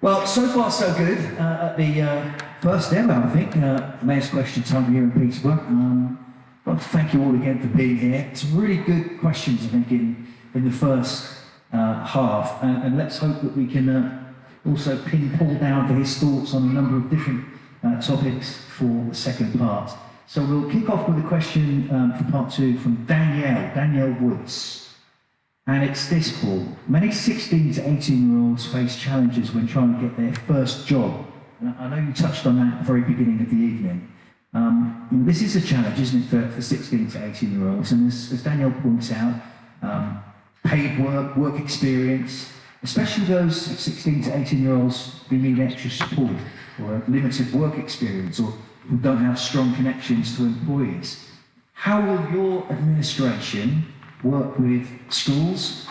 Well, so far so good at the first demo, I think, Mayor's Question Time here in Peterborough. I'd like to thank you all again for being here. Some really good questions, I think, in the first half, and let's hope that we can also pin Paul down for his thoughts on a number of different topics for the second part. So we'll kick off with a question for part two from Danielle Woods. And it's this, Paul. Many 16 to 18-year-olds face challenges when trying to get their first job. And I know you touched on that at the very beginning of the evening. This is a challenge, isn't it, for 16 to 18-year-olds? And as Danielle points out, paid work experience, especially those 16 to 18-year-olds who need extra support or limited work experience or who don't have strong connections to employers. How will your administration work with schools,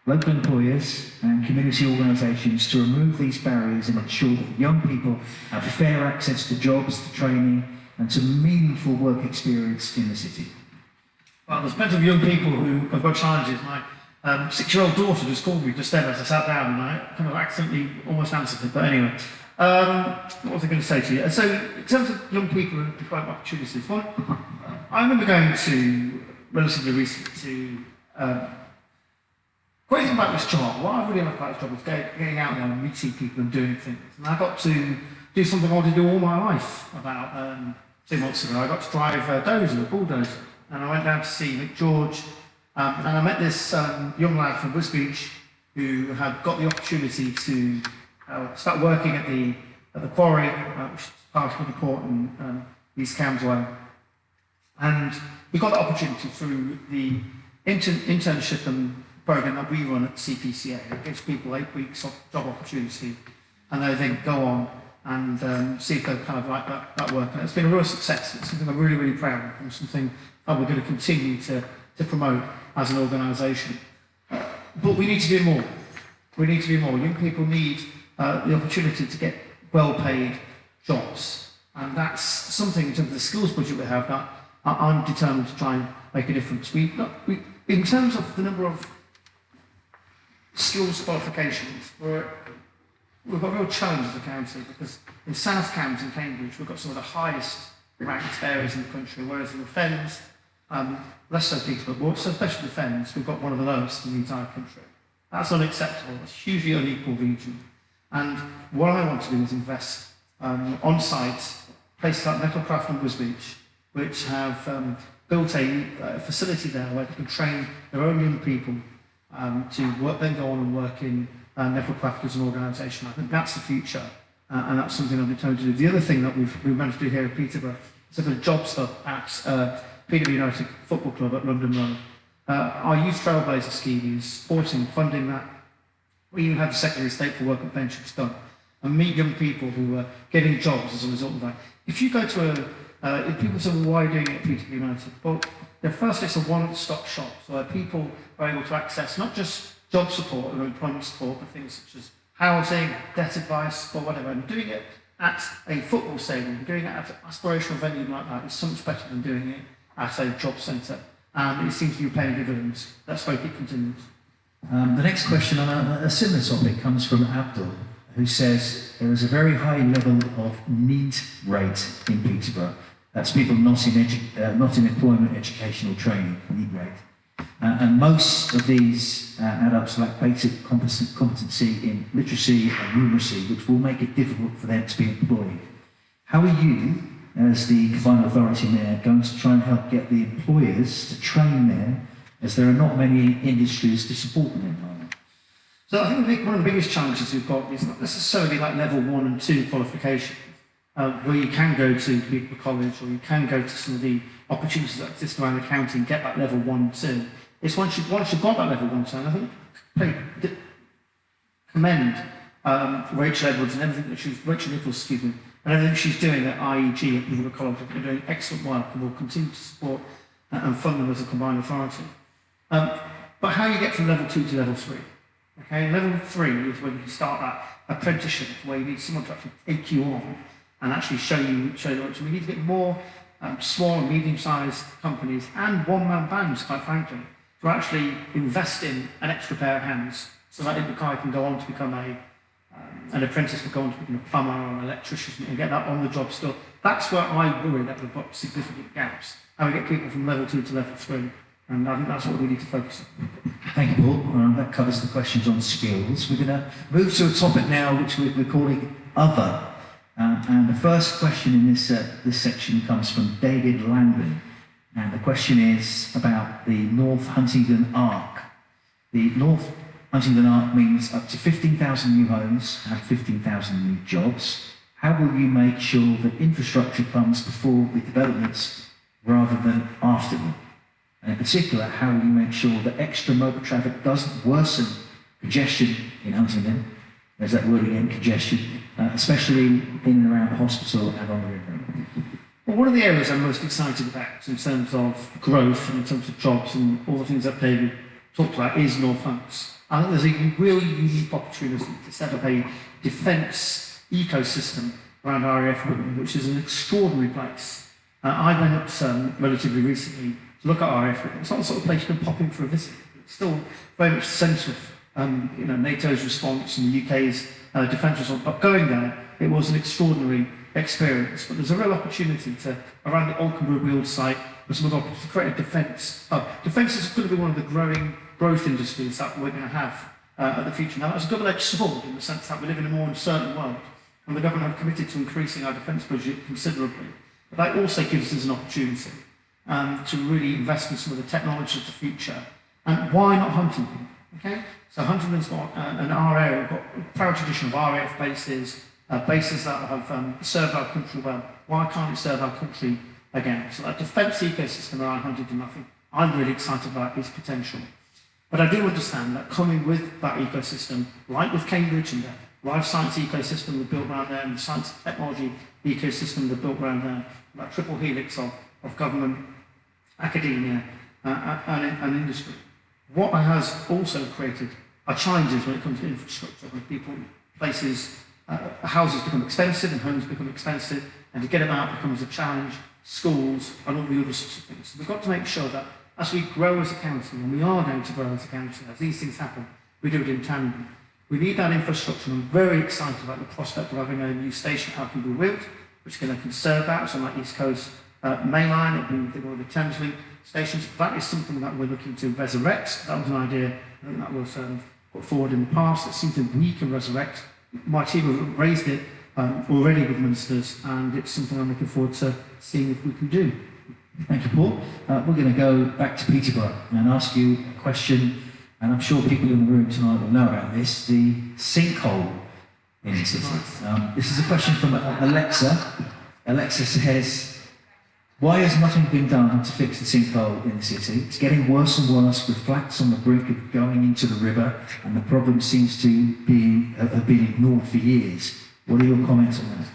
local employers and community organisations to remove these barriers and ensure that young people have fair access to jobs, to training and to meaningful work experience in the city? Well, there's plenty of young people who have got challenges. My 6-year-old daughter just called me just then as I sat down and I kind of accidentally almost answered it, but anyway. What was I going to say to you? So, in terms of young people who provide opportunities, well, I remember going to relatively recently to great thing about this job. What I really like about this job is getting out there and meeting people and doing things. And I got to do something I wanted to do all my life. About 2 months ago, I got to drive a bulldozer, and I went down to see Mick George, and I met this young lad from Wisbech who had got the opportunity to start working at the quarry, which is part of the port in East Camswell. And we got the opportunity through the internship and program that we run at CPCA. It gives people 8 weeks of job opportunity, and they then go on and see if they kind of like that work. And it's been a real success. It's something I'm really, really proud of, and something that we're going to continue to promote as an organisation. But we need to do more. We need to do more. Young people need the opportunity to get well-paid jobs, and that's something in terms of the skills budget we have that I'm determined to try and make a difference. In terms of the number of skills qualifications, we've got a real challenge as a county, because in South Cambs and Cambridge we've got some of the highest ranked areas in the country, whereas in the Fens, less so Peterborough, but also especially the Fens, we've got one of the lowest in the entire country. That's unacceptable. It's a hugely unequal region. And what I want to do is invest on site, places like Metalcraft and Wisbech, which have built a facility there where they can train their own young people to work, then go on and work in Metalcraft as an organisation. I think that's the future, and that's something I'm determined to do. The other thing that we've managed to do here in Peterborough is a bit of job stuff at Peterborough United Football Club at London Road. Our Youth Trailblazer scheme is supporting, funding that. We even had the Secretary of State for Work and Pensions done, and meet young people who are getting jobs as a result of that. If you go to if people say, well, why are you doing it at Peterborough United? Well, first it's a one-stop shop, so where people are able to access not just job support or employment support, but things such as housing, debt advice, or whatever. And doing it at a football stadium, doing it at an aspirational venue like that is so much better than doing it at a job centre. And it seems to be paying dividends. Let's hope it continues. The next question on a similar topic comes from Abdul, who says there is a very high level of need rate in Peterborough. That's people not in employment, education or training, need rate. And most of these adults lack basic competency in literacy and numeracy, which will make it difficult for them to be employed. How are you, as the combined authority mayor, going to try and help get the employers to train them, as there are not many industries to support them in? So I think one of the biggest challenges we've got is not necessarily like level 1 and 2 qualification, where you can go to Peterborough College or you can go to some of the opportunities that exist around the county and get that level 1 and 2. It's once you've got that level 1 and 2, and I think commend Rachel Edwards and Rachel Nichols, and everything she's doing at IEG at Peterborough College. They're doing excellent work, and we'll continue to support and fund them as a combined authority. But how you get from level 2 to level 3? Okay, level 3 is when you start that apprenticeship, where you need someone to actually take you on and actually show you what we need to get more small and medium-sized companies and one-man bands, quite frankly, to actually invest in an extra pair of hands so that Ibukai can go on to become an apprentice could go on to become a plumber or an electrician and get that on-the-job skill. That's where I worry that we've got significant gaps. How we get people from level 2 to level 3. And I think that's what we need to focus on. Thank you, Paul. That covers the questions on skills. We're going to move to a topic now which we're calling Other. And the first question in this section comes from David Langdon. And the question is about the North Huntingdon Arc. The North Huntingdon Arc means up to 15,000 new homes and 15,000 new jobs. How will you make sure that infrastructure comes before the developments rather than after them? And in particular, how will you make sure that extra motor traffic doesn't worsen congestion in Huntingdon? There's that word again, congestion, especially in and around the hospital and on the river. Well, one of the areas I'm most excited about in terms of growth and in terms of jobs and all the things that David talked about is North Hunts. I think there's a really unique opportunity to set up a defence ecosystem around RAF, which is an extraordinary place. I went up relatively recently to look at RAF. It's not the sort of place you can pop in for a visit. It's still very much the centre of NATO's response and the UK's defence response. But going there, it was an extraordinary experience. But there's a real opportunity to, around the Alconbury Wheeled site, to create a defence hub. Defence is going to be one of the growing growth industries that we're going to have at the future. Now, that's a double-edged sword in the sense that we live in a more uncertain world, and the government have committed to increasing our defence budget considerably. But that also gives us an opportunity to really invest in some of the technology of the future. And why not Huntingdon? Okay, so Huntingdon's got an RAF, we've got a proud tradition of RAF bases, bases that have served our country well. Why can't it serve our country again? So that defence ecosystem around Huntingdon, I think I'm really excited about its potential. But I do understand that coming with that ecosystem, like with Cambridge and the life science ecosystem we built around there, and the science and technology ecosystem we built around there, that triple helix of government, academia, and industry. What that has also created are challenges when it comes to infrastructure, when people, places, houses become expensive and homes become expensive, and to get them out becomes a challenge, schools, and all the other sorts of things. So we've got to make sure that as we grow as a council, and we are going to grow as a council, as these things happen, we do it in tandem. We need that infrastructure, and I'm very excited about the prospect of having a new station at Alconbury Wheeled, which can serve that, so like East Coast Main Line, it'll be one of the Thameslink stations. That is something that we're looking to resurrect. That was an idea I think that was put forward in the past. It's something we can resurrect. My team have raised it already with ministers, and it's something I'm looking forward to seeing if we can do. Thank you, Paul. We're going to go back to Peterborough and ask you a question, and I'm sure people in the room tonight will know about this, the sinkhole incident. This is a question from Alexa. Alexa says, why has nothing been done to fix the sinkhole in the city? It's getting worse and worse with flats on the brink of going into the river, and the problem seems to have been ignored for years. What are your comments on that?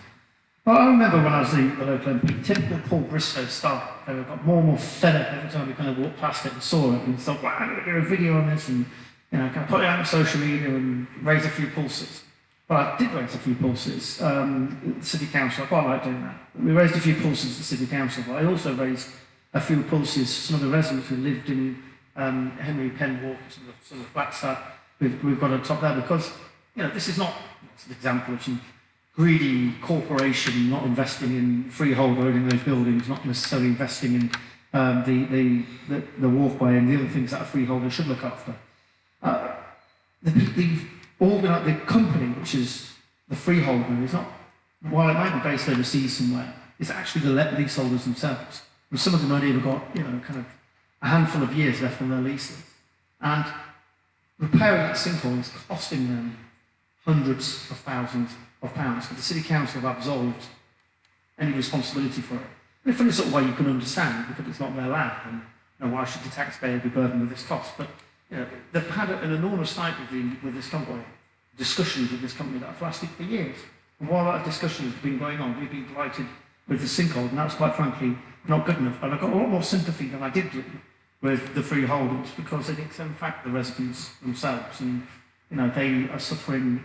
Well, I remember when I was the local MP, typical Paul Bristow style. They got more and more fed up every time we kind of walked past it and saw it and thought, well, I'm going to do a video on this and kind of put it out on social media and raise a few pulses. Well, I did raise a few pulses at the City Council. I quite like doing that. We raised a few pulses at the City Council, but I also raised a few pulses for some of the residents who lived in Henry Penn Walk, some of the flats that we've got on top there, because this is not an example of some greedy corporation not investing in freehold owning those buildings, not necessarily investing in the walkway and the other things that a freeholder should look after. The company, which is the freeholder, is not, while it might be based overseas somewhere, it's actually the leaseholders themselves. And some of them only ever got, kind of a handful of years left on their leases. And repairing that sinkhole is costing them hundreds of thousands of pounds. But the City Council have absolved any responsibility for it. And if in a sort of way you can understand, because it's not their land, and why should the taxpayer be burdened with this cost? But they've had an enormous fight with this company, discussions with this company that have lasted for years. And while that discussion has been going on, we've been delighted with the sinkhole, and that's quite frankly not good enough. But I've got a lot more sympathy than I did with the freeholders, because it's in fact the residents themselves, and they are suffering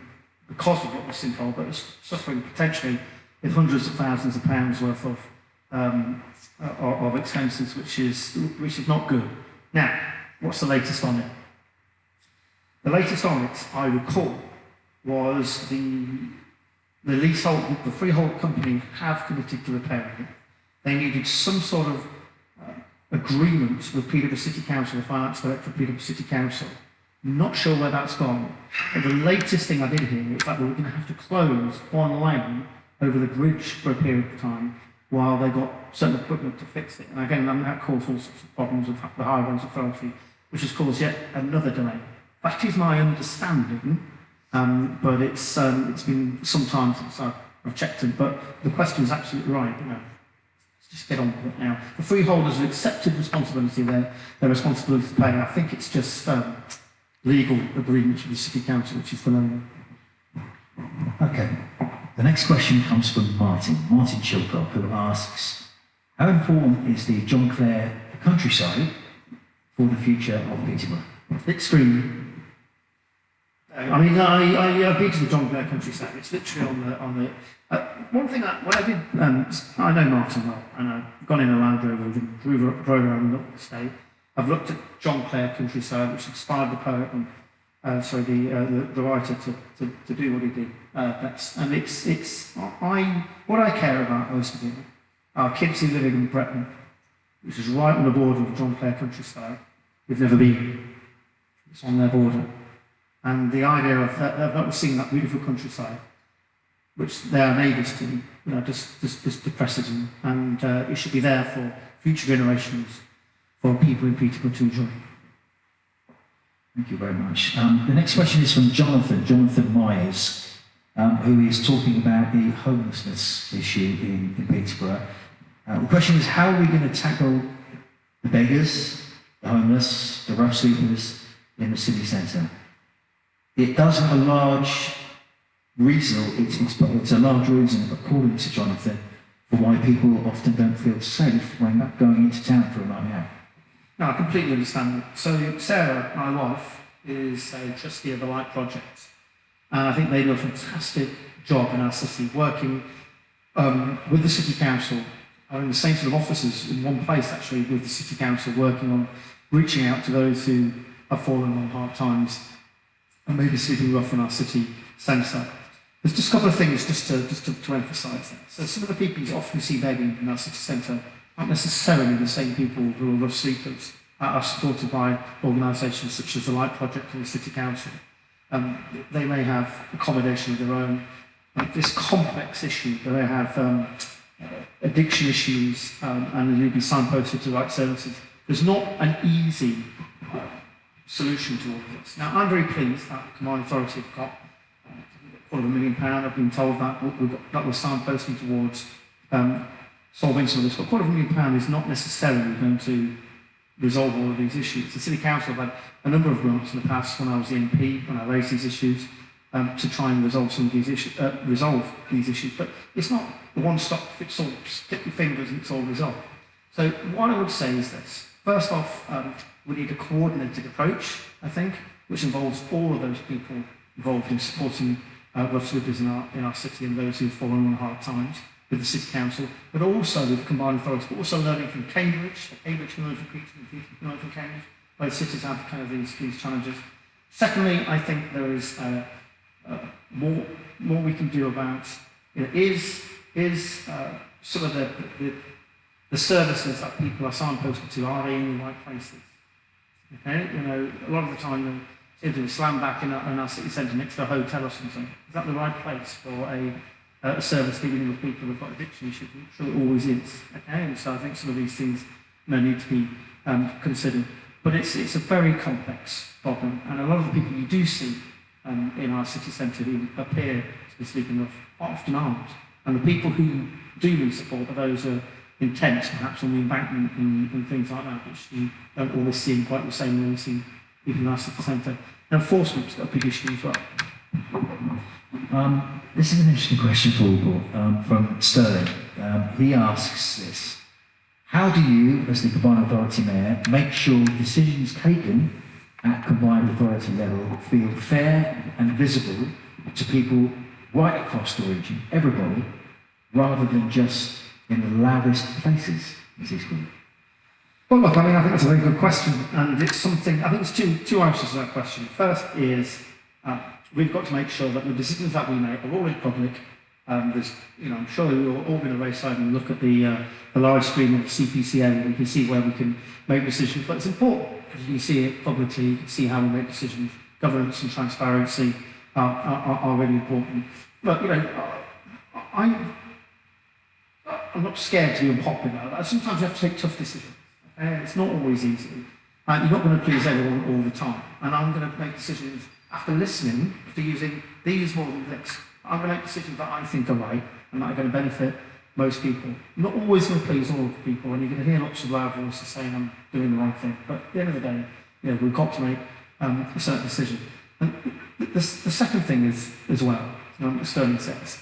because of what the sinkhole, but are suffering potentially with hundreds of thousands of pounds worth of expenses, which is not good. Now, what's the latest on it? The latest on it, I recall, was the leasehold, the freehold company have committed to repairing it. They needed some sort of agreement with Peterborough City Council, the finance director of Peterborough City Council. Not sure where that's gone. But the latest thing I did hear is that we were going to have to close one lane over the bridge for a period of time while they got certain equipment to fix it. And again, that caused all sorts of problems with the Highways Authority, which has caused yet another delay. That is my understanding, but it's been some time since I've checked it. But the question is absolutely right. You know, let's just get on with it now. The freeholders have accepted responsibility there, their responsibility to pay. I think it's just legal agreement with the City Council, which is the loan. Okay. The next question comes from Martin Chilcott, who asks, how important is the John Clare countryside for the future of Peterborough? Extremely. I mean, I've been to the John Clare countryside. It's literally on the. One thing when I did, I know Martin well, and I've gone in a Land Rover with him, drove around the estate. I've looked at John Clare countryside, which inspired the poet and the writer to do what he did. What I care about most of it are kids who live in Bretton, which is right on the border of the John Clare countryside. We've never been. It's on their border. And the idea of that seeing that beautiful countryside, which they are neighbours to, just depresses them. And it should be there for future generations, for people in Peterborough to enjoy. Thank you very much. The next question is from Jonathan Myers, who is talking about the homelessness issue in Peterborough. The question is, how are we going to tackle the beggars, the homeless, the rough sleepers in the city centre? It does have a large reason, it's a large reason, according to Jonathan, for why people often don't feel safe when going into town for a night out. No, I completely understand that. So Sarah, my wife, is a trustee of the Light Project. And I think they do a fantastic job in our city, working with the City Council, in the same sort of offices in one place actually with the City Council, working on reaching out to those who have fallen on hard times and maybe sleeping rough in our city centre. There's just a couple of things just to emphasise that. So some of the people you often see begging in our city centre aren't necessarily the same people who are rough sleepers, are supported by organisations such as the Light Project and the City Council. They may have accommodation of their own. This complex issue, they may have addiction issues, and they'll be signposted to the right services. There's not an easy solution to all of this. Now, I'm very pleased that the Combined Authority have got £250,000. I've been told that that was signposting towards solving some of this, but £250,000 is not necessarily going to resolve all of these issues. The City Council have had a number of grants in the past when I was the MP, when I raised these issues, to try and resolve some of these issues. But it's not a one-stop-fits-all, stick your fingers and it's all resolved. So what I would say is this. First off, we need a coordinated approach, I think, which involves all of those people involved in supporting rough sleepers in our city and those who've fallen on hard times, with the City Council, but also with the Combined Authority, but also learning from Cambridge, learning from Peterborough, learning from Cambridge. Both cities have kind of these challenges. Secondly, I think there is more we can do about some of the services that people are signposted to, are they in the right places? Okay, a lot of the time they seem to slam back in our city centre next to a hotel or something. Is that the right place for a service dealing with people who've got addiction issues? I'm sure it always is. Okay, and so I think some of these things need to be considered. But it's a very complex problem, and a lot of the people you do see in our city centre who appear to be sleeping rough often aren't. And the people who do need support are those who are in tents, perhaps on the embankment and things like that, which you don't always see in quite the same way we see people in our city centre. And enforcement's got a big issue as well. This is an interesting question for Paul, from Sterling. He asks this: how do you, as the Combined Authority Mayor, make sure decisions taken at Combined Authority level feel fair and visible to people right across the region, everybody, rather than just in the loudest places, as he's called? Well, look, I think that's a very good question, and it's something. I think there's two answers to that question. First is we've got to make sure that the decisions that we make are all in public. I'm sure you're all going to race side and look at the large screen of the CPCA, and we can see where we can make decisions. But it's important because you can see it publicly, you can see how we make decisions. Governance and transparency are really important. But I'm not scared to be unpopular. Sometimes you have to take tough decisions. It's not always easy. You're not going to please everyone all the time. And I'm going to make decisions after listening, after using these more than this. I'm going to make decisions that I think are right and that are going to benefit most people. I'm not always going to please all of the people, and you're going to hear lots of loud voices saying I'm doing the right thing. But at the end of the day, we've got to make a certain decision. And the second thing is, as well, Sterling says,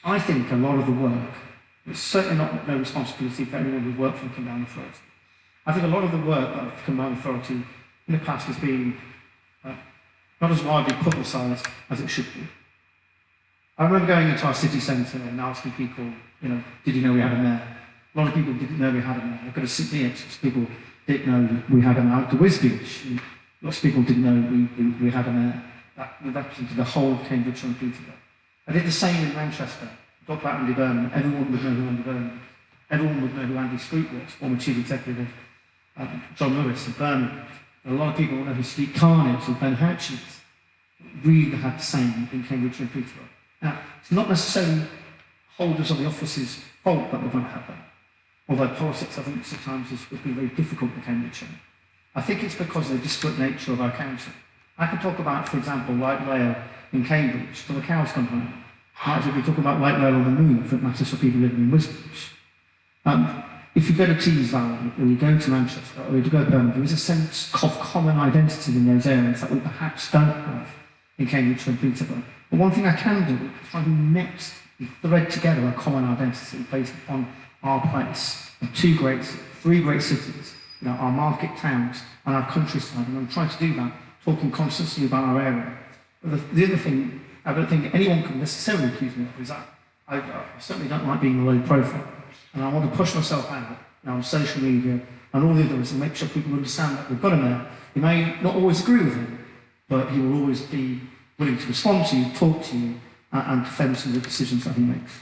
I think a lot of the work, it's certainly not no responsibility for anyone who worked for the Combined Authority. I think a lot of the work of the Combined Authority in the past has been not as widely publicised as it should be. I remember going into our city centre and asking people, did you know we had a mayor? A lot of people didn't know we had a mayor. I've got to sit near it. People didn't know we had a mayor out to Wisbech. Lots of people didn't know we had a mayor. That represented the whole of Cambridgeshire and Peterborough. I did the same in Manchester. Talk about Andy Burnham. Everyone would know who Andy Burnham was. Everyone would know who Andy Street was, former chief executive of John Lewis of Birmingham. A lot of people would know who Steve Carney was, or Ben Hutchins. Really had the same in Cambridgeshire and Peterborough. Now, it's not necessarily holders of the office's fault that we've had happen, although politics, I think, sometimes has been very difficult in Cambridgeshire. I think it's because of the disparate nature of our council. I could talk about, for example, light rail in Cambridge till the cows come home. I might as well be talking about light rail on the moon if it matters for people living in Wisbech. If you go to Tees Valley, or you go to Manchester, or you go to Birmingham, there is a sense of common identity in those areas that we perhaps don't have in Cambridgeshire and Peterborough. But one thing I can do is try to mix and thread together a common identity based upon our place of three great cities, our market towns and our countryside, and I'm trying to do that, talking constantly about our area. But the other thing I don't think anyone can necessarily accuse me of is that I certainly don't like being low profile, and I want to push myself out on social media and all the others and make sure people understand that we've got a mayor. You may not always agree with him, but he will always be willing to respond to you, talk to you, and defend some of the decisions that he makes.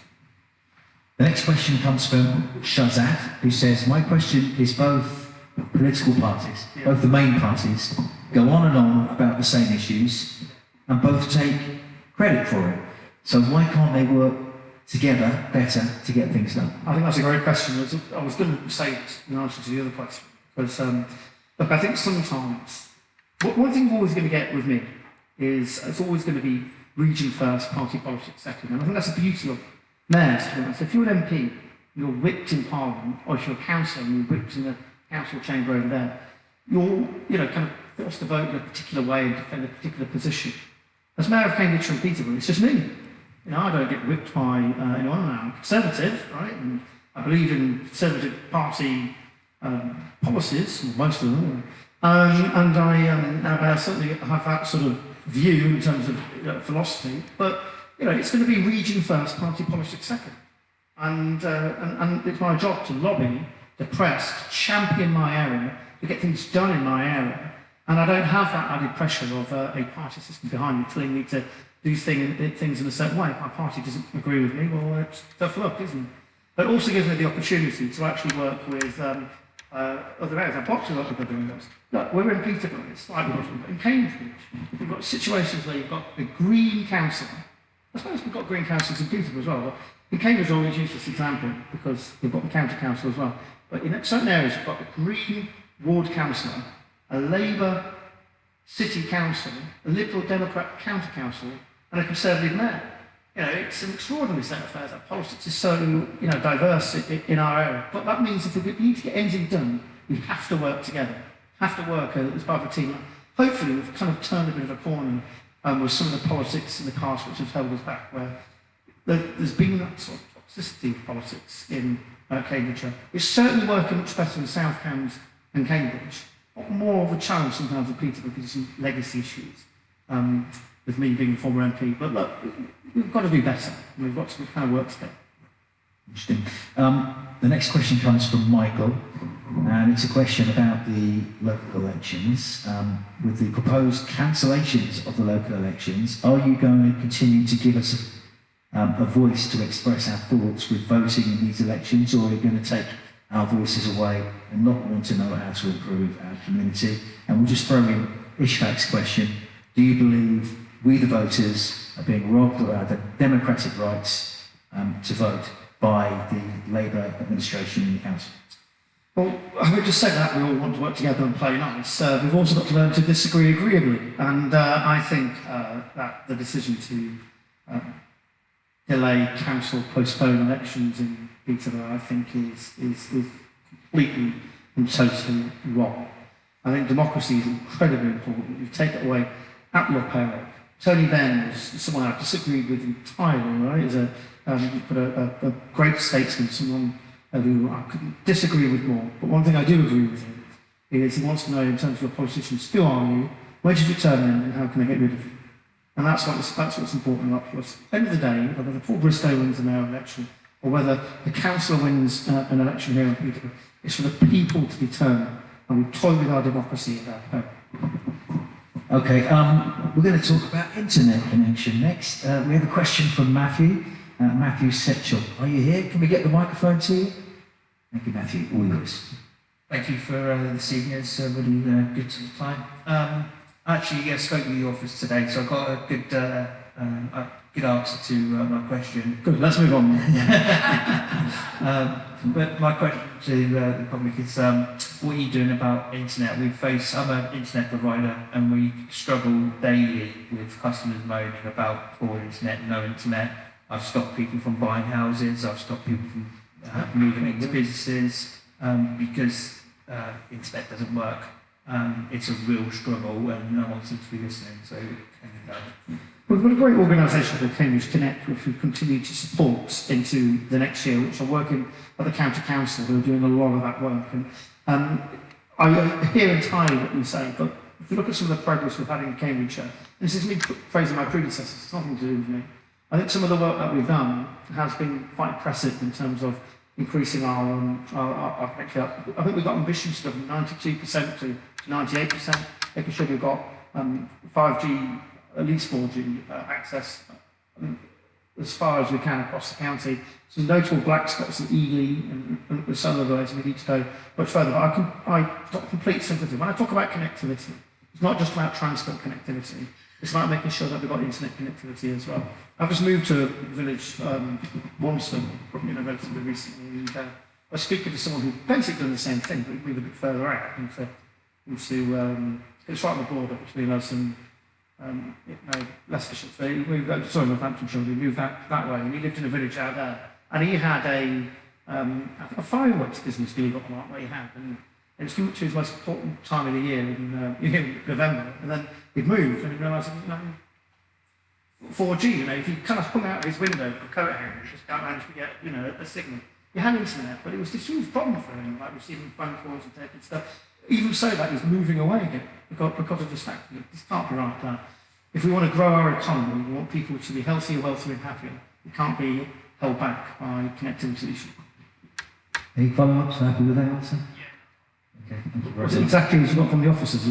The next question comes from Shazat, who says, my question is both political parties, both the main parties, go on and on about the same issues, and both take credit for it. So why can't they work together better to get things done? I think that's a great question. I was going to say it in answer to the other question, because look, I think sometimes, one thing you're always going to get with me is it's always going to be region first, party politics second. And I think that's the beauty of mayors. So if you're an MP, you're whipped in Parliament, or if you're a councillor and you're whipped in the council chamber over there, you're kind of forced to vote in a particular way and defend a particular position. As Mayor of Cambridgeshire and Peterborough, it's just me. I don't get whipped by anyone. I'm conservative, right? And I believe in Conservative Party policies, most of them. And I certainly have that sort of view in terms of philosophy. But it's going to be region first, party politics second. And it's my job to lobby, to press, to champion my area, to get things done in my area. And I don't have that added pressure of a party system behind me telling me to do things in a certain way. If my party doesn't agree with me, well, it's tough luck, isn't it? But it also gives me the opportunity to actually work with other areas. I've worked with other areas. Look, we're in Peterborough, it's slightly different, but in Cambridge, we've got situations where you've got a green council. I suppose we've got green councils in Peterborough as well. But in Cambridge, I always use this example because we've got the county council as well. But in certain areas, you've got a green ward councillor, a Labour city council, a Liberal Democrat county council, and a Conservative mayor. It's an extraordinary set of affairs. That politics is so diverse in our area. But that means if we need to get anything done, we have to work together, have to work as part of a team. Hopefully, we've kind of turned a bit of a corner with some of the politics in the past which has held us back, where there's been that sort of toxicity of politics in Cambridgeshire. It's certainly working much better in South Cambs and Cambridge. More of a challenge sometimes with Peterborough because of some legacy issues, with me being a former MP. But look, we've got to do better. We've got to kind of work together. Interesting. The next question comes from Michael, and it's a question about the local elections. With the proposed cancellations of the local elections, are you going to continue to give us a voice to express our thoughts with voting in these elections, or are you going to take our voices away and not want to know how to improve our community? And we'll just throw in Ishfaq's question: do you believe we, the voters, are being robbed of our democratic rights to vote by the Labour administration in the council? Well, having just said that, we all want to work together and play nice. We've also got to learn to disagree agreeably, and I think that the decision to delay, cancel, postpone elections in Peterborough, I think is completely and totally wrong. I think democracy is incredibly important. You take it away at your peril. Tony Benn was someone I disagreed with entirely, right? As a great statesman, someone who I couldn't disagree with more. But one thing I do agree with him is he wants to know, in terms of your politicians, who are you, where did you turn in, and how can I get rid of you? And that's what's important up to us. At the end of the day, whether Paul Bristow wins the mayor election or whether the councillor wins an election here in Peterborough, it's for the people to determine, and we toy with our democracy at our peril. Okay, we're going to talk about internet connection next. We have a question from Matthew. Matthew Setchell. Are you here? Can we get the microphone to you? Thank you, Matthew. All yours. Thank you for this evening. It's really good to the time. Actually, I spoke with the office today, so I got a good answer to my question. Good, let's move on. But my question to the public is, what are you doing about internet? I'm an internet provider, and we struggle daily with customers moaning about poor internet, no internet. I've stopped people from buying houses, I've stopped people from moving into businesses because internet doesn't work. It's a real struggle and no one seems to be listening, so We've got a great organisation called Cambridge Connect, which we continue to support into the next year, which are working at the County Council, who are doing a lot of that work. And I hear entirely what you say, but if you look at some of the progress we've had in Cambridgeshire, this is me praising my predecessors, it's nothing to do with me. I think some of the work that we've done has been quite impressive in terms of increasing our connection. I think we've got ambitions to go from 92% to 98%, making sure we've got 5G, at least 4G access as far as we can across the county. Some notable black spots at Ely and some of the ways we need to go much further. But I've got complete sympathy. When I talk about connectivity, it's not just about transport connectivity. It's about making sure that we've got internet connectivity as well. I've just moved to a village, Wonston, relatively recently, and I was speaking to someone who basically done the same thing, but moved a bit further out into it's right on the border between us and Leicestershire. So he moved, Northamptonshire. He moved that way, and he lived in a village out there, and he had a fireworks business, believe it or not, where he had, and it was coming to his most important time of the year in November, and then he'd moved and he realised, 4G, if you kind of hung out his window for coat hangers, just can't manage to get, a signal. You had internet, but it was this huge problem for him, like receiving phone calls and taking stuff. Even so, that he's moving away again because of this fact. This can't be like that. If we want to grow our economy, we want people to be healthier, wealthier, and happier. We can't be held back by connectivity issues. Any follow-ups? Happy with that answer? Yeah. Okay. What's it exactly as you got from the officers?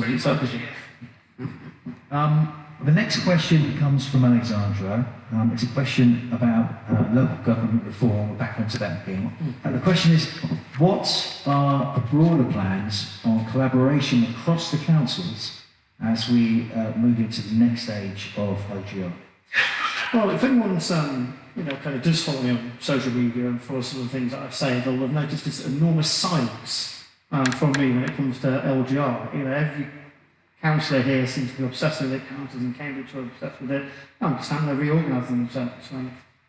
The next question comes from Alexandra. It's a question about local government reform. We're back onto that again. The question is, what are the broader plans on collaboration across the councils as we move into the next stage of LGR? Well, if anyone's kind of does follow me on social media and follows some of the things that I say, they'll have noticed this enormous silence from me when it comes to LGR. Every councillor here seems to be obsessed with it. Councillors in Cambridge are obsessed with it. I understand they're reorganising themselves.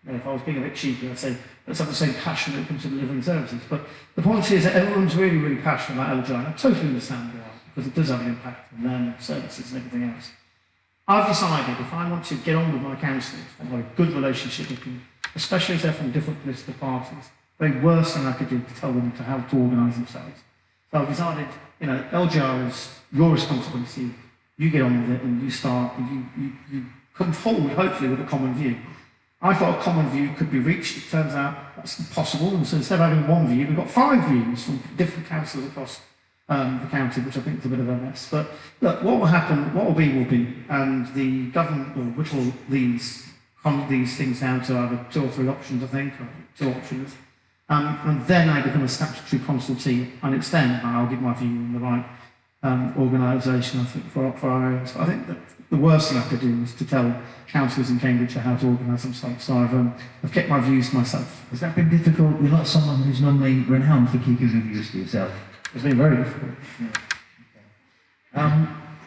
If I was being a bit cheeky, I'd say let's have the same passion when it comes to delivering services. But the point is that everyone's really, really passionate about LGR, and I totally understand why, because it does have an impact on their services and everything else. I've decided if I want to get on with my councillors, I want a good relationship with them, especially if they're from different political parties, the very worst thing I could do to tell them to how to organise themselves. So I've decided, LGR is your responsibility. You get on with it, and you start, and you come forward, hopefully, with a common view. I thought a common view could be reached. It turns out that's impossible, and so instead of having one view, we've got 5 views from different councils across the county, which I think is a bit of a mess. But look, what will happen, what will be, and the government will whittle these things down to either 2 or 3 options, I think, or 2 options, and then I become a statutory consultee, and it's then I'll give my view on the right organisation, I think, for our areas. But I think that the worst thing I could do is to tell councillors in Cambridgeshire how to organise themselves, so I've kept my views to myself. Has that been difficult? You're not someone who's normally renowned for keeping your views to yourself. It's been very difficult.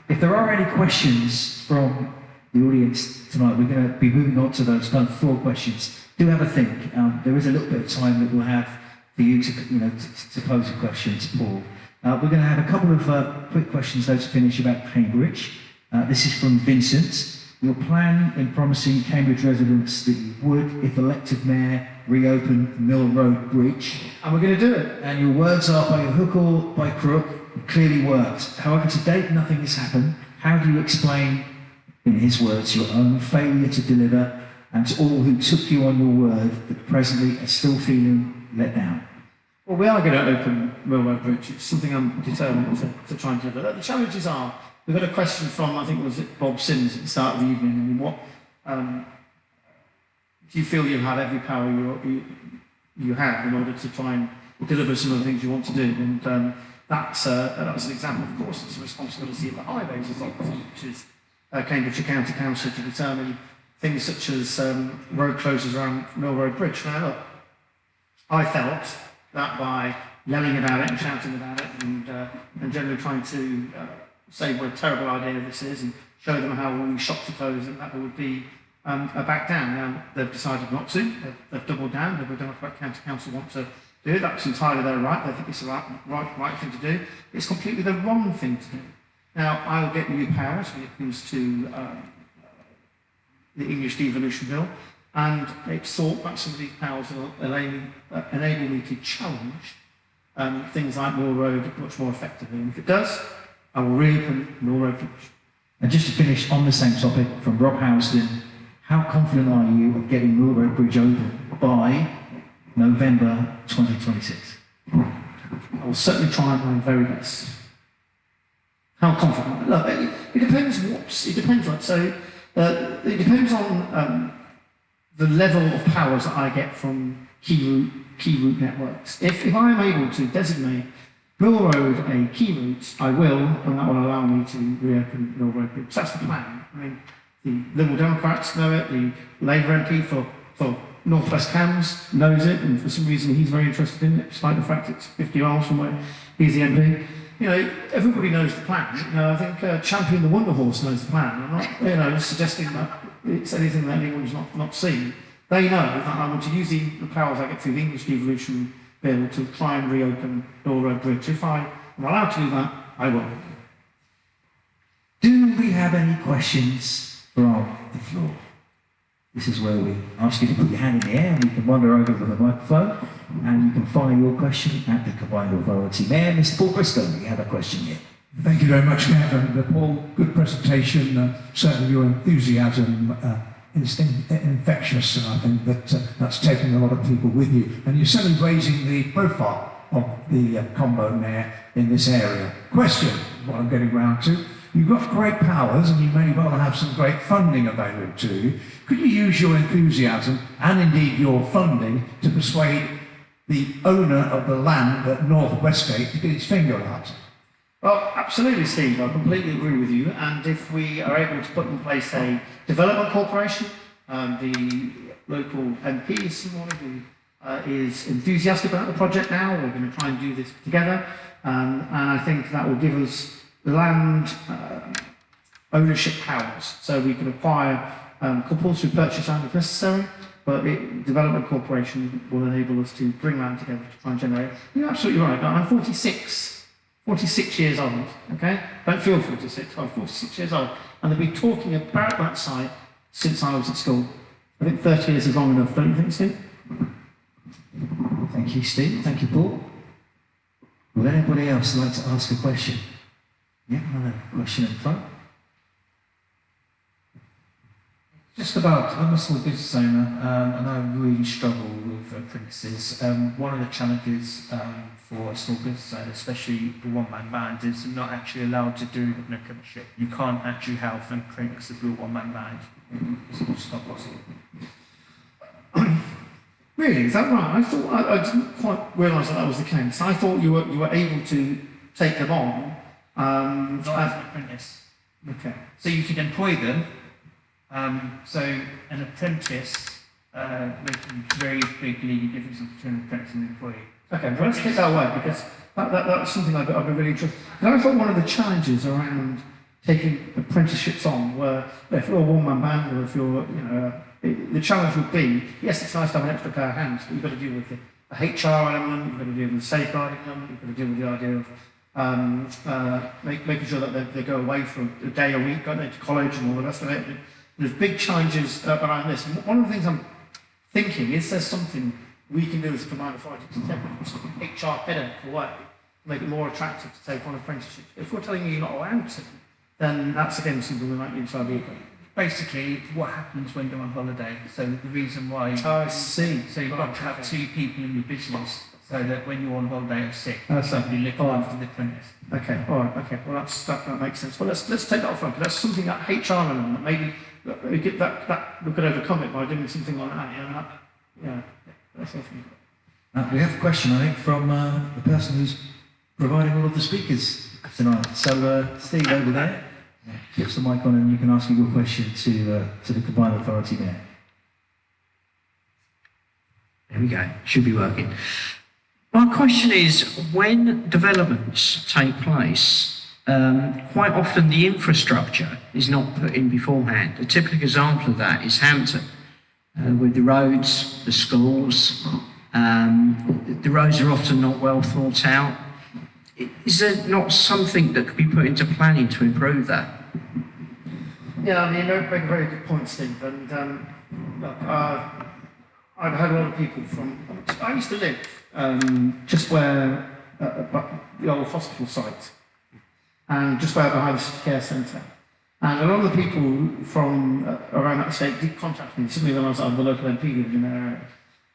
If there are any questions from the audience tonight, we're going to be moving on to those kind of floor questions. Do have a think. There is a little bit of time that we'll have for you to pose a question to Paul. We're going to have a couple of quick questions though to finish about Cambridge. This is from Vincent. Your plan in promising Cambridge residents that you would, if elected mayor, reopen the Mill Road Bridge. And we're going to do it. And your words are, by hook or by crook, it clearly worked. However, to date, nothing has happened. How do you explain, in his words, your own failure to deliver, and to all who took you on your word that presently are still feeling let down? Well, we are going to open Mill Road Bridge. It's something I'm determined to try and deliver. The challenges are, we've got a question from, I think, was it Bob Sims at the start of the evening, and what do you feel you have every power you have in order to try and deliver some of the things you want to do? And that's an example, of course. It's a responsibility of the Highways Authority, which is Cambridgeshire County Council, to determine things such as road closures around Mill Road Bridge. Now, look, I felt that by yelling about it and shouting about it and generally trying to say what a terrible idea this is and show them how all these shops are closed, and that there would be a back down. Now, they've decided not to. They've doubled down. The Democratic County Council want to do it. That's entirely their right. They think it's the right thing to do. It's completely the wrong thing to do. Now, I will get new powers when it comes to the English Devolution Bill, and it's thought that some of these powers will enable me to challenge things like Mill Road much more effectively. And if it does, I will reopen Mill Road Bridge. And just to finish on the same topic, from Rob Housden, how confident are you of getting Mill Road Bridge open by November 2026? I will certainly try my very best. How confident? Look, it depends it depends on. So it depends on the level of powers that I get from key route networks. If I am able to designate Mill Road a key route, I will, and that will allow me to reopen Mill Road Bridge. That's the plan. I mean, the Liberal Democrats know it, the Labour MP for North West Cambs knows it, and for some reason he's very interested in it, despite the fact it's 50 miles from where he's the MP. You know, everybody knows the plan. You know, I think Champion the Wonder Horse knows the plan. I'm not, suggesting that it's anything that anyone's not seen. They know that I want to use the powers I get through the English Devolution Bill to try and reopen Mill Road Bridge. If I am allowed to do that, I will. Do we have any questions from the floor? This is where we ask you to put your hand in the air and we can wander over to the microphone and you can fire your question at the Combined Authority Mayor. Mr. Paul Bristow, you have a question here. Thank you very much, Kev, and Paul, good presentation. Certainly your enthusiasm is infectious, and I think that's taken a lot of people with you. And you're certainly raising the profile of the combo mayor in this area. Question, what I'm getting round to, you've got great powers and you may well have some great funding available to you. Could you use your enthusiasm and indeed your funding to persuade the owner of the land at North Westgate to get its finger out? Well, absolutely, Steve. I completely agree with you. And if we are able to put in place a development corporation, the local MP is enthusiastic about the project now. We're going to try and do this together, and I think that will give us land ownership powers, so we can acquire compulsory purchase land if necessary. But development corporation will enable us to bring land together to try and generate. You're absolutely right. I'm 46 years old, okay? Don't feel 46, I'm 46 years old. And they've been talking about that site since I was at school. I think 30 years is long enough, don't you think, Steve? Thank you, Steve. Thank you, Paul. Would anybody else like to ask a question? Yeah, another question in front. Just about, I'm a small business owner and I really struggle with apprentices. One of the challenges for a small business owner, especially the one-man band, is not actually allowed to do an apprenticeship. You can't actually have an apprentice to do a one-man band. It's just not possible. Really, is that right? I didn't quite realise that was the case. I thought you were able to take them on. Not as an apprentice. Okay. So you could employ them. So an apprentice makes a very big league difference between an apprentice and an employee. Okay, well, let's get that away because that's something I've been really interested. And I thought one of the challenges around taking apprenticeships on were if you're a one-man band or if you're, the challenge would be, yes, it's nice to have an extra pair of hands, but you've got to deal with the HR element, you've got to deal with the safeguarding element, you've got to deal with the idea of making sure that they go away for a day a week, go to college and all the rest of it. There's big challenges around this. And one of the things I'm thinking is there's something we can do as a combined authority to take HR headache away, make it more attractive to take on apprenticeships. If we're telling you you're not allowed to, then that's again something we might need to have a look at. Basically, what happens when you're on holiday? So the reason why. I see. So you've got to have two people in your business, so that when you're on holiday or sick, That's somebody looking after the apprentice. Okay, all right, okay. Well, that makes sense. Well, let's take that off front. That's something that HR element that maybe we could overcome it by doing something like that. Yeah, that's awesome. We have a question, I think, from the person who's providing all of the speakers tonight. So, Steve, over there, get the mic on and you can ask your question to the combined authority there. There we go, should be working. My question is, when developments take place, quite often the infrastructure is not put in beforehand. A typical example of that is Hampton, with the roads, the schools. The roads are often not well thought out. Is there not something that could be put into planning to improve that? Yeah, I mean, you make a very good point, Steve. And I've had a lot of people from. I used to live just where the old hospital site, and just where behind the City Care Centre. And a lot of the people from around that estate did contact me, simply when I was on the local MP in that area.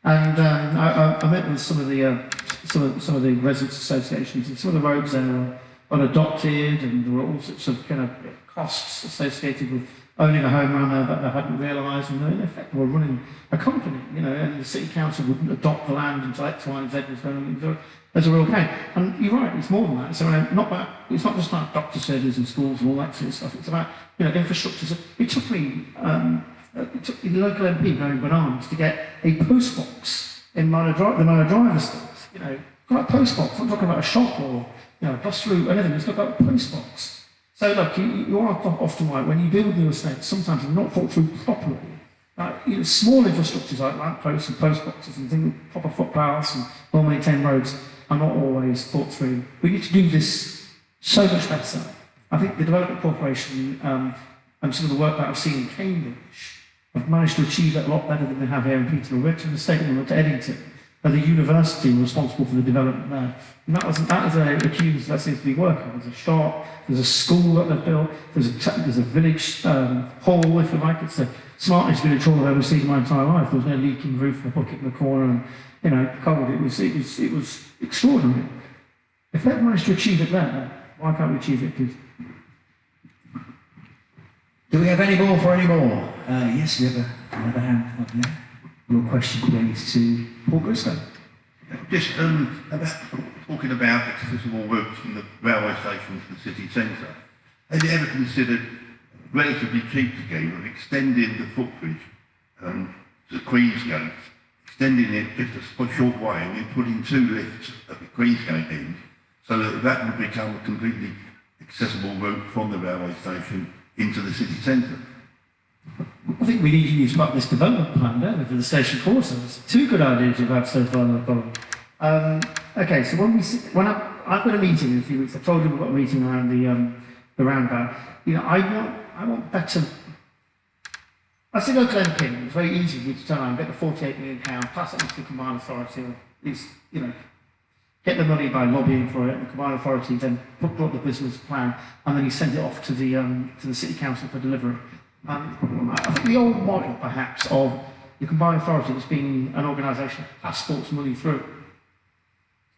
And I met with some of the residents' associations, and some of the roads there were unadopted, and there were all sorts of kind of costs associated with owning a home around there that they hadn't realised, and in effect were running a company, and the city council wouldn't adopt the land until X, Y, and Z was going on. There's a real pain. And you're right, it's more than that. It's not just like doctor surgeries and schools and all that sort of stuff. It's about infrastructure. It took me the local MP going bananas to get a post box in the Manor Drive estate. Got a post box. I'm talking about a shop or a bus route, anything. It's got a post box. So look, you are often right, when you build new estates, sometimes they're not thought through properly. Small infrastructures like lampposts and post boxes and things, proper footpaths and well-maintained roads are not always thought through. We need to do this so much better. I think the Development Corporation and some of the work that I've seen in Cambridge have managed to achieve that a lot better than they have here in Peterborough. We went to the state and we went to Eddington, where the university were responsible for the development there. And that was a queue that seems to be working. There's a shop, there's a school that they've built, there's a village hall, if you like. It's the smartest village hall I've ever seen in my entire life. There was no leaking roof, no bucket in the corner, and cold. It was extraordinary. If they've managed to achieve it there, why can't we achieve it here? Do we have any more for any more? Yes, we have another hand up there. Your question goes to Paul Bristow. Just talking about accessible routes from the railway station to the city centre. Have you ever considered, relatively cheap to get, of extending the footbridge to Queensgate, extending it just a short way, and then putting 2 lifts at the Queensgate end, so that would become a completely accessible route from the railway station into the city centre? I think we need to use part of this development plan, don't we, for the station quarters. 2 good ideas you've had so far in the problem. Okay, so when I've got a meeting in a few weeks, I told you we've got a meeting around the roundabout. I want better. I think local MP, it's very easy for me to turn around, get the £48 million, pass it on to the combined authority, or at least, get the money by lobbying for it, and the combined authority then put the business plan, and then you send it off to the city council for delivery. I think the old model, perhaps, of the combined authority as being an organisation that passports money through.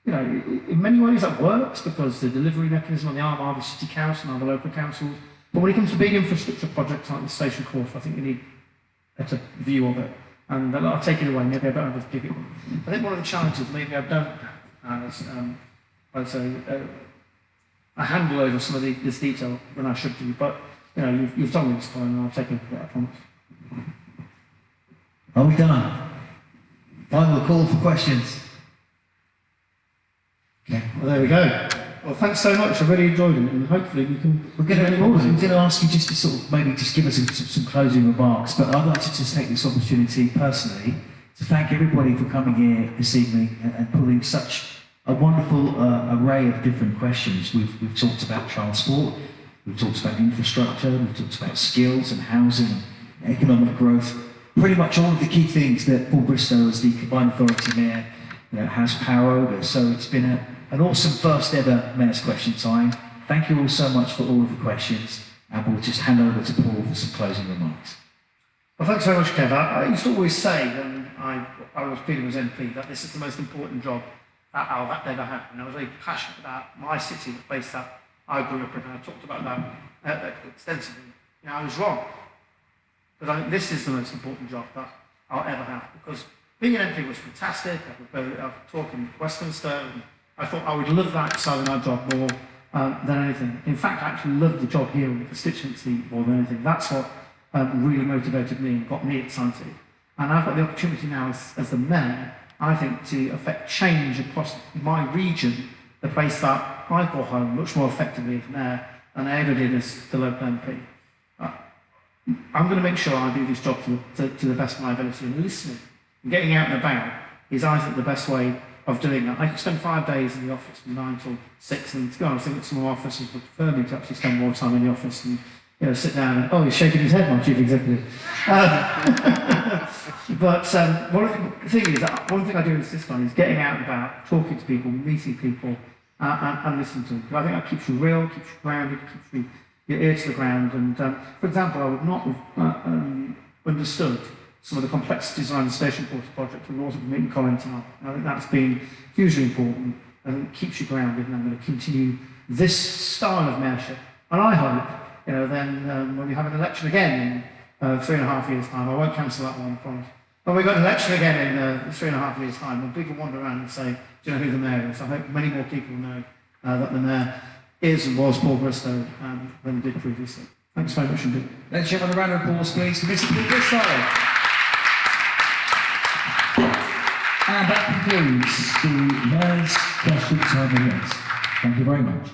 You know, in many ways that works because the delivery mechanism on the arm are the city council and the local councils. But when it comes to big infrastructure projects like the station course, I think you need a better view of it. And I'll take it away, maybe I don't have to give it. I think one of the challenges maybe I don't have I handle over some of this detail when I should do, but you know, you've told me this time and I'll take it, I promise. Are we done? Final call for questions. Okay. Well, there we go. Well, thanks so much. I really enjoyed it, and hopefully we can. We're going to ask you just to sort of maybe just give us some closing remarks, but I'd like to just take this opportunity personally to thank everybody for coming here this evening and pulling such a wonderful array of different questions. We've talked about transport, we've talked about infrastructure, we've talked about skills and housing, and economic growth. Pretty much all of the key things that Paul Bristow, as the Combined Authority Mayor, has power over. So it's been an awesome first ever Mayor's Question Time. Thank you all so much for all of the questions, and we'll just hand over to Paul for some closing remarks. Well, thanks very much, Kev. I used to always say when I was dealing as MP that this is the most important job that I'll ever have. And I was very passionate about my city, the place that I grew up in, and I talked about that extensively. You know, I was wrong. But I think this is the most important job that I'll ever have, because being an MP was fantastic. I would talk in Westminster, and I thought I would love that side of my job more than anything. In fact, I actually loved the job here in the constituency more than anything. That's what really motivated me and got me excited. And I've got the opportunity now as the Mayor, I think, to affect change across my region, the place that I call home, much more effectively as Mayor than I ever did as the local MP. I'm going to make sure I do this job to the best of my ability, and listening and getting out and about is, I think, the best way of doing that. I can spend 5 days in the office from 9 till 6, and to be honest, I think some officers would prefer me to actually spend more time in the office and sit down and, oh, he's shaking his head, my Chief Executive. But one thing I do in this time is getting out and about, talking to people, meeting people, and listening to them. I think that keeps you real, keeps you grounded, keeps your ear to the ground. And for example, I would not have understood some of the complexities around the Station Porter project from North of Meeting Collins tonight. I think that's been hugely important and keeps you grounded, and I'm going to continue this style of mayorship. And I hope, then when we have an election again in 3.5 years' time, I won't cancel that one, I promise. When we've got an election again in 3.5 years' time, when people wander around and say, do you know who the mayor is? I hope many more people know that the mayor is and was Paul Bristow than did previously. Thanks very much indeed. Let's give a round of applause, please, to Mr. Paul Bristow. And that concludes the Mayor's Question Time event. Thank you very much.